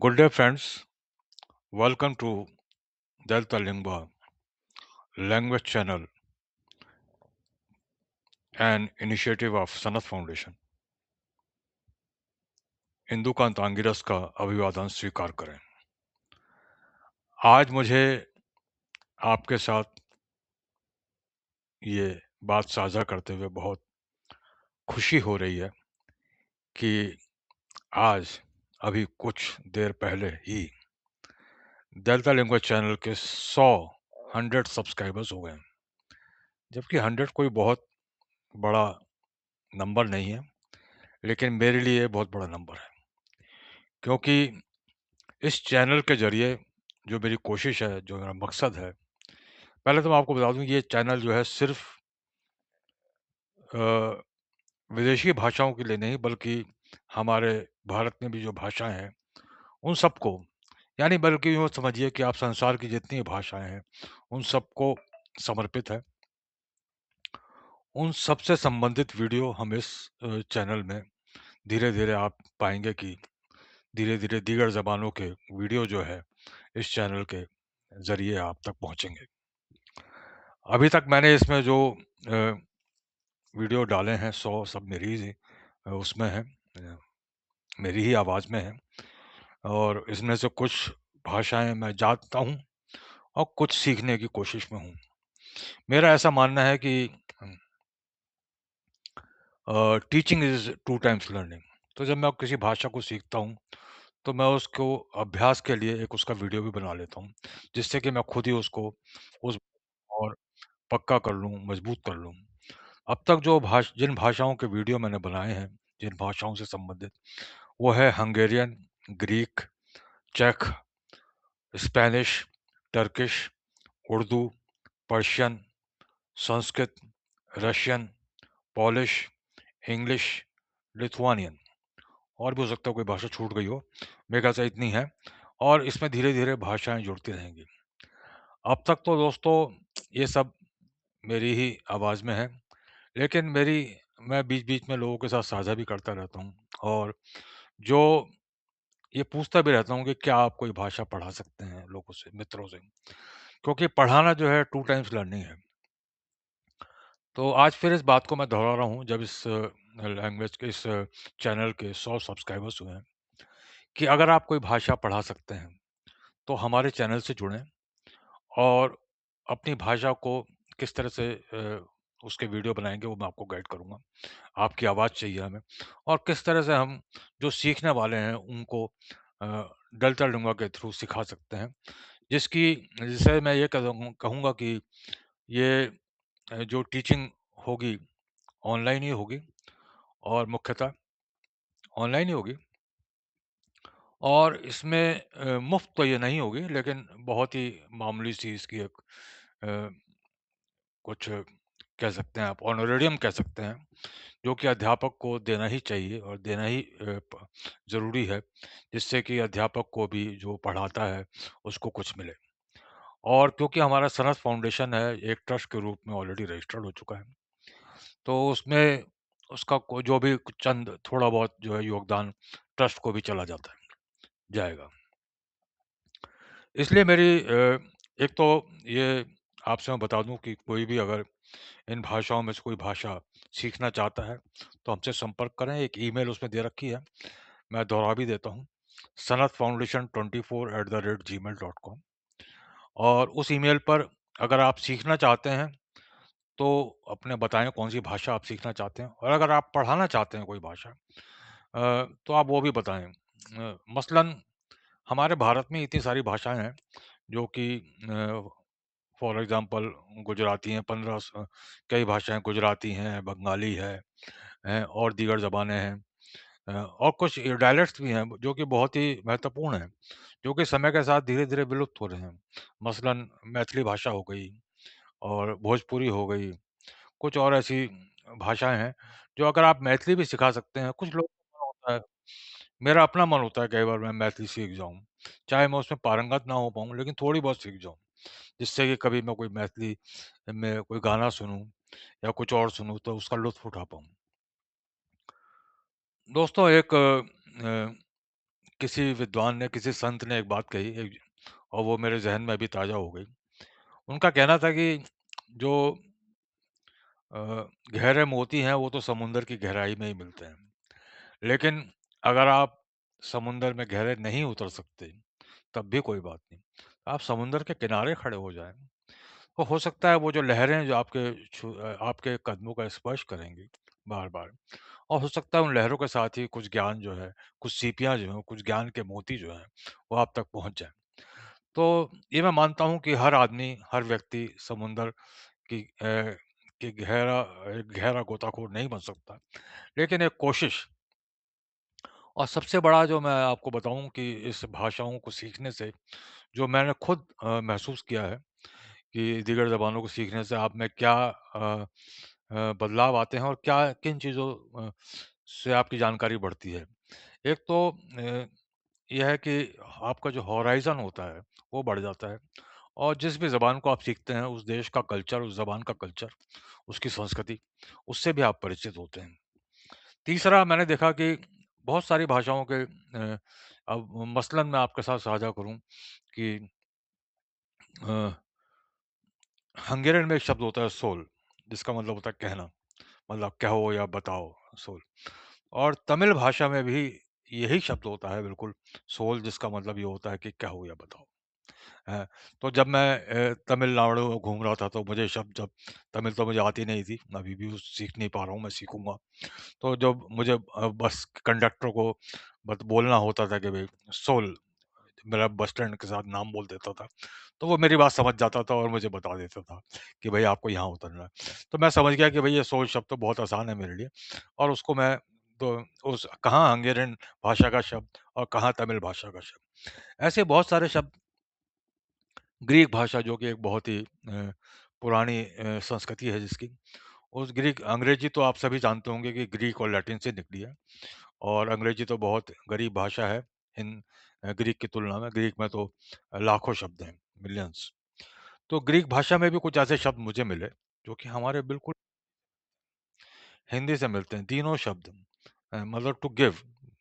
Good day, friends. Welcome to Delta Lingua language channel, an initiative of Sanath Foundation. Indukant आंगिरस का अभिवादन स्वीकार करें। आज मुझे आपके साथ ये बात साझा करते हुए बहुत खुशी हो रही है कि आज अभी कुछ देर पहले ही डेल्टा लैंग्वेज चैनल के 100 सब्सक्राइबर्स हो गए हैं। जबकि 100 कोई बहुत बड़ा नंबर नहीं है, लेकिन मेरे लिए बहुत बड़ा नंबर है, क्योंकि इस चैनल के ज़रिए जो मेरी कोशिश है, जो मेरा मकसद है, पहले तो मैं आपको बता दूँ, ये चैनल जो है सिर्फ़ अ, विदेशी भाषाओं के लिए नहीं, बल्कि हमारे भारत में भी जो भाषाएँ हैं, उन सबको, यानी बल्कि यूँ समझिए कि आप संसार की जितनी भाषाएँ हैं, उन सबको समर्पित है। उन सबसे संबंधित वीडियो हम इस चैनल में धीरे-धीरे आप पाएँगे कि धीरे-धीरे दीगर ज़बानों के वीडियो जो है, इस चैनल के ज़रिए आप तक पहुँचेंगे। अभी तक मैंने इसमें जो अ, वीडियो डाले हैं 100 सब मेरी ही उसमें है, मेरी ही आवाज़ में है, और इसमें से कुछ भाषाएँ मैं जानता हूँ और कुछ सीखने की कोशिश में हूँ। मेरा ऐसा मानना है कि टीचिंग इज़ 2 टाइम्स लर्निंग। तो जब मैं किसी भाषा को सीखता हूँ, तो मैं उसको अभ्यास के लिए एक उसका वीडियो भी बना लेता हूँ, जिससे कि मैं खुद ही उसको उस और पक्का कर लूँ, मजबूत कर लूँ। अब तक जो जिन भाषाओं के वीडियो मैंने बनाए हैं, जिन भाषाओं से संबंधित, वो है हंगेरियन, ग्रीक, चेक, Spanish, Turkish, Urdu, Persian, Sanskrit, Russian, Polish, English, Lithuanian, और भी हो सकता है कोई भाषा छूट गई हो। मेरे ख्याल से इतनी है, और इसमें धीरे-धीरे भाषाएँ जुड़ती रहेंगी। अब तक तो दोस्तों ये सब मेरी ही आवाज़ में है, लेकिन मैं बीच-बीच में लोगों के साथ साझा भी करता रहता हूँ, और जो ये पूछता भी रहता हूँ कि क्या आप कोई भाषा पढ़ा सकते हैं लोगों से, मित्रों से? क्योंकि पढ़ाना जो है 2 टाइम्स लर्निंग है। तो आज फिर इस बात को मैं दोहरा रहा हूँ, जब इस लैंग्वेज के इस चैनल के 100 सब्सक्राइबर्स हुए हैं, कि अगर आप कोई भाषा पढ़ा सकते हैं, तो हमारे चैनल से जुड़ें, और अपनी भाषा को किस तरह से उसके वीडियो बनाएँगे, वो मैं आपको गाइड करूँगा। आपकी आवाज़ चाहिए हमें, और किस तरह से हम जो सीखने वाले हैं उनको अ, डेल्टा लूँगा के थ्रू सिखा सकते हैं। जिससे मैं ये कहूँगा कि ये जो टीचिंग होगी, ऑनलाइन ही होगी, और मुख्यतः ऑनलाइन ही होगी, और इसमें मुफ़्त तो ये नहीं होगी, लेकिन बहुत ही मामूली-सी इसकी एक अ, कुछ कह सकते हैं, आप ऑनरेरियम कह सकते हैं, जो कि अध्यापक को देना ही चाहिए और देना ही ज़रूरी है, जिससे कि अध्यापक को भी जो पढ़ाता है, उसको कुछ मिले। और क्योंकि हमारा सनस फाउंडेशन है, एक ट्रस्ट के रूप में ऑलरेडी रजिस्टर्ड हो चुका है, तो उसमें उसका जो भी चंद थोड़ा बहुत जो है योगदान ट्रस्ट को भी चला जाएगा। इसलिए एक तो ये आपसे मैं बता दूं कि कोई भी अगर इन भाषाओं में से कोई भाषा सीखना चाहता है, तो हमसे संपर्क करें। एक ईमेल उसमें दे रखी है, मैं दोहरा भी देता हूँ, sanatfoundation24@gmail.com। और उस ईमेल पर अगर आप सीखना चाहते हैं, तो अपने बताएं कौन सी भाषा आप सीखना चाहते हैं, और अगर आप पढ़ाना चाहते हैं कोई भाषा, तो आप वो भी बताएं। मसलन हमारे भारत में इतनी सारी भाषाएं हैं, जो कि फॉर एग्जांपल गुजराती हैं, 15 कई भाषाएं गुजराती हैं, बंगाली है, और दीगर ज़बानें हैं, और कुछ डायलेक्ट्स भी हैं जो कि बहुत ही महत्वपूर्ण हैं, जो कि समय के साथ धीरे-धीरे विलुप्त हो रहे हैं। मसलन मैथिली भाषा हो गई, और भोजपुरी हो गई, कुछ और ऐसी भाषाएँ हैं, जो अगर आप मैथिली भी सिखा सकते हैं, कुछ लोग का मन होता है, मेरा अपना मन होता है कई बार मैं मैथिली सीख जाऊँ, चाहे मैं उसमें पारंगत ना हो पाऊँ, लेकिन थोड़ी बहुत सीख जाऊँ, जिससे कि कभी मैं कोई मैथिली में कोई गाना सुनूँ या कुछ और सुनूँ, तो उसका लुत्फ़ उठा पाऊँ। दोस्तों, एक किसी विद्वान ने, किसी संत ने एक बात कही एक और वो मेरे ज़हन में अभी ताज़ा हो गई। उनका कहना था कि जो अ, गहरे मोती हैं वो तो समुंदर की गहराई में ही मिलते हैं। लेकिन अगर आप समुंदर में गहरे नहीं उतर सकते, तब भी कोई बात नहीं। आप समुंदर के किनारे खड़े हो जाएँ। तो हो सकता है वो जो लहरें जो आपके कदमों का स्पर्श करेंगी बार-बार और हो सकता है उन लहरों के साथ ही कुछ ज्ञान जो है, कुछ सीपियाँ जो हैं, कुछ ज्ञान के मोती जो हैं, वो आप तक पहुँच जाएँ। तो ये मैं मानता हूँ कि हर आदमी, हर व्यक्ति समुंदर की कि एक गहरा गोताखोर नहीं बन सकता। लेकिन एक कोशिश और सबसे बड़ा जो मैं आपको बताऊँ कि इस भाषाओं को सीखने से जो मैंने खुद महसूस किया है कि दीगर ज़बानों को सीखने से आप में क्या बदलाव आते हैं और क्या किन चीज़ों से आपकी जानकारी बढ़ती है। एक तो ये है कि आपका जो हॉराइज़न होता है, वो बढ़ जाता है और जिस भी ज़बान को आप सीखते हैं, उस देश का कल्चर, उस ज़बान का कल्चर, उसकी संस्कृति, उससे भी आप परिचित होते हैं। तीसरा मैंने देखा कि बहुत सारी भाषाओं के अब मसलन मैं आपके साथ साझा करूँ कि अ, हंगेरियन में एक शब्द होता है सोल, जिसका मतलब होता है कहना, मतलब कहो या बताओ सोल। और तमिल भाषा में भी यही शब्द होता है बिल्कुल सोल जिसका मतलब ये होता है कि कहो या बताओ। हैं। तो जब मैं तमिलनाडु में घूम रहा था तो मुझे शब्द जब तमिल तो मुझे आती नहीं थी, अभी भी सीख नहीं पा रहा हूँ, मैं सीखूँगा। तो जब मुझे बस कंडक्टर को बोलना होता था कि भई सोल, मेरा बस स्टैंड के साथ नाम बोल देता था, तो वो मेरी बात समझ जाता था और मुझे बता देता था कि भई आपको यहाँ उतरना है। तो मैं समझ गया कि भई ये सोल शब्द तो बहुत आसान है मेरे लिए और उसको मैं तो उस कहाँ हंगेरियन भाषा का शब्द और कहाँ तमिल भाषा का शब्द। ऐसे बहुत सारे शब्द ग्रीक भाषा जो कि एक बहुत ही पुरानी संस्कृति है जिसकी, उस ग्रीक अंग्रेजी तो आप सभी जानते होंगे कि ग्रीक और लैटिन से निकली है और अंग्रेजी तो बहुत गरीब भाषा है इन ग्रीक की तुलना में। ग्रीक में तो लाखों शब्द हैं, मिलियंस। तो ग्रीक भाषा में भी कुछ ऐसे शब्द मुझे मिले, जो कि हमारे बिल्कुल हिंदी से मिलते हैं, तीनों शब्द मतलब टू गिव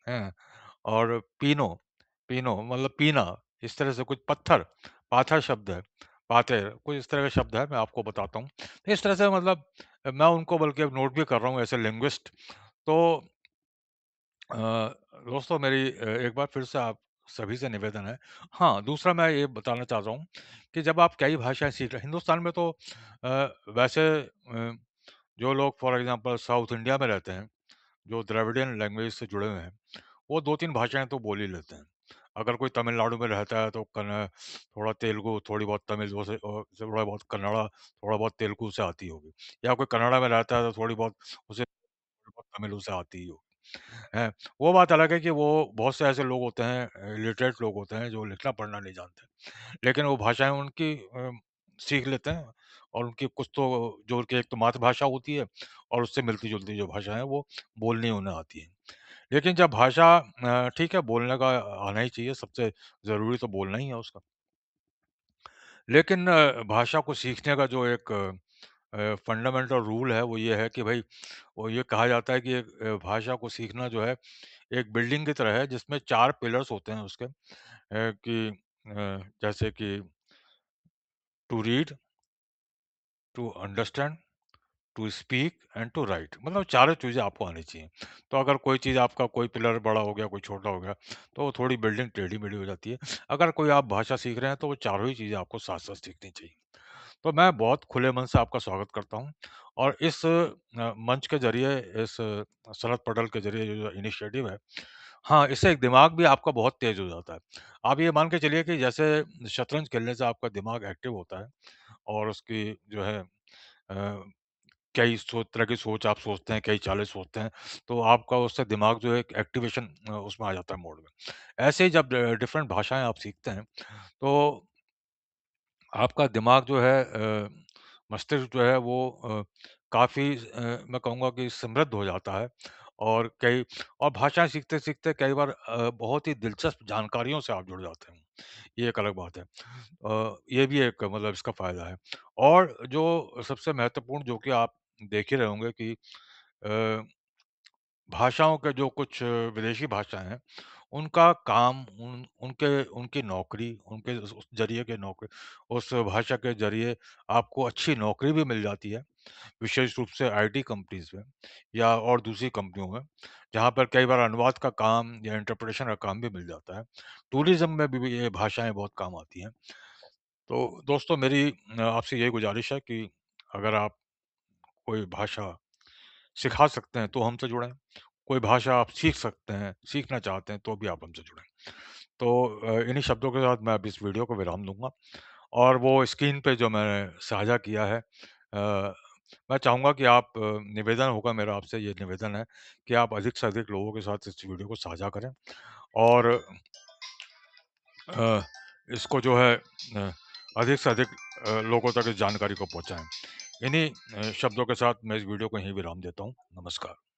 हैं और पिनो, पिनो मतलब पीना, इस तरह से कुछ पत्थर, पाथर शब्द है, पाथेर, कुछ इस तरह का शब्द है, मैं आपको बताता हूँ। तो इस तरह से मतलब मैं उनको बल्कि अब नोट भी कर रहा हूँ एज़ अ लिंग्विस्ट। तो अ, दोस्तों मेरी एक बार फिर से आप सभी से निवेदन है। हाँ, दूसरा मैं ये बताना चाह रहा हूँ कि जब आप कई भाषाएँ सीख रहे हिंदुस्तान में तो वैसे जो लोग फॉर एग्ज़ाम्पल साउथ इंडिया में रहते हैं, जो द्रविडियन लैंग्वेज से जुड़े हुए हैं, वो 2-3 भाषाएँ तो बोल ही लेते हैं। अगर कोई तमिलनाडु में रहता है तो थोड़ा तेलुगु, थोड़ी बहुत तमिल थोड़ा बहुत कन्नड़ा, थोड़ा बहुत तेलुगु उसे आती होगी। या कोई कन्नड़ा में रहता है तो थोड़ी बहुत उसे थोड़ी बहुत तमिल उसे आती ही होगी। हैं। वो बात अलग है कि वो बहुत से ऐसे लोग होते हैं इलिटरेट लोग होते हैं जो लिखना पढ़ना नहीं जानते। लेकिन वो भाषाएँ उनकी सीख लेते हैं और उनकी कुछ तो जो उनकी एक तो मातृभाषा होती है और उससे मिलती-जुलती जो भाषा है वो बोलनी उन्हें आती है। लेकिन जब भाषा ठीक है बोलने का आना ही चाहिए, सबसे ज़रूरी तो बोलना ही है उसका। लेकिन भाषा को सीखने का जो एक फंडामेंटल रूल है वो ये है कि भई वो ये कहा जाता है कि एक भाषा को सीखना जो है एक बिल्डिंग की तरह है जिसमें 4 पिलर्स होते हैं उसके जैसे कि to read, to understand, to speak and to write मतलब चारों चीज़ें आपको आनी चाहिए। तो अगर कोई चीज़ आपका कोई पिलर बड़ा हो गया, कोई छोटा हो गया, तो वो थोड़ी बिल्डिंग टेढ़ी-मेढ़ी हो जाती है। अगर कोई आप भाषा सीख रहे हैं तो वो चारों ही चीज़ें आपको साथ-साथ सीखनी चाहिए। तो मैं बहुत खुले मन से आपका स्वागत करता हूँ और इस मंच के ज़रिए इस सनत पटल के ज़रिए जो इनिशिएटिव है, हाँ, इससे एक दिमाग भी आपका बहुत तेज़ हो जाता है। आप ये मान के चलिए कि जैसे शतरंज खेलने से आपका दिमाग एक्टिव होता है और उसकी जो है कई तरह की सोच आप सोचते हैं, कई चालें सोचते हैं, तो आपका उससे दिमाग जो है एक एक्टिवेशन उसमें आ जाता है मोड में। ऐसे ही जब डिफरेंट भाषाएँ आप सीखते हैं, तो आपका दिमाग जो है मस्तिष्क जो है वो काफ़ी मैं कहूँगा कि समृद्ध हो जाता है और कई और भाषाएँ सीखते-सीखते कई बार बहुत ही दिलचस्प जानकारियों से आप जुड़ जाते हैं। ये एक अलग बात है। ये भी एक मतलब इसका फ़ायदा है और जो सबसे महत्वपूर्ण जो कि आप देख ही रहे होंगे कि भाषाओं के जो कुछ विदेशी भाषाएँ हैं, उनका काम उनके उनकी नौकरी, उनके उस ज़रिए के नौकरी उस भाषा के ज़रिए आपको अच्छी नौकरी भी मिल जाती है, विशेष रूप से आईटी कंपनीज़ में या और दूसरी कंपनियों में, जहाँ पर कई बार अनुवाद का काम या इंटरप्रिटेशन का काम भी मिल जाता है। टूरिज़्म में भी ये भाषाएँ बहुत काम आती हैं। तो दोस्तों मेरी आपसे यही गुज़ारिश है कि अगर आप कोई भाषा सिखा सकते हैं तो हमसे जुड़ें, कोई भाषा आप सीख सकते हैं, सीखना चाहते हैं तो भी आप हमसे जुड़ें। तो इन्हीं शब्दों के साथ मैं अब इस वीडियो को विराम दूँगा और वो स्क्रीन पे जो मैंने साझा किया है मैं चाहूँगा कि आप निवेदन होगा मेरा आपसे ये निवेदन है कि आप अधिक से अधिक लोगों के साथ इस वीडियो को साझा करें और अ, इसको जो है अधिक से अधिक लोगों तक इस जानकारी को पहुँचाएँ। इन्हीं शब्दों के साथ मैं इस वीडियो को यहीं विराम देता हूँ। नमस्कार।